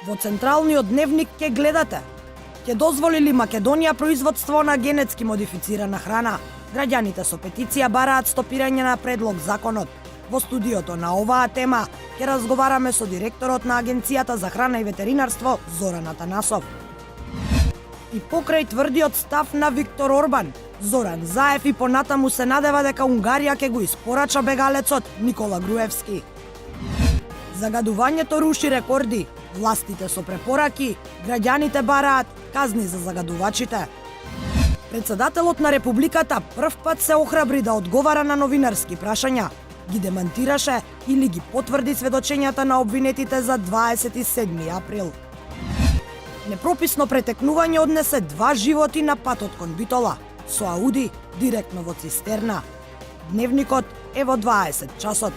Во централниот дневник ќе гледате: ќе дозволи ли Македонија производство на генетски модифицирана храна? Граѓаните со петиција бараат стопирање на предлог законот. Во студиото на оваа тема ќе разговараме со директорот на Агенцијата за храна и ветеринарство Зоран Атанасов. И покрај тврдиот став на Виктор Орбан, Зоран Заев и понатаму се надева дека Унгарија ќе го испорача бегалецот Никола Груевски. Загадувањето руши рекорди, властите со препораки, граѓаните бараат казни за загадувачите. Председателот на Републиката прв пат се охрабри да одговара на новинарски прашања, ги демантираше или ги потврди сведочењата на обвинетите за 27 април. Непрописно претекнување однесе 2 животи на патот кон Битола, со Ауди директно во цистерна. Дневникот е во 20 часот.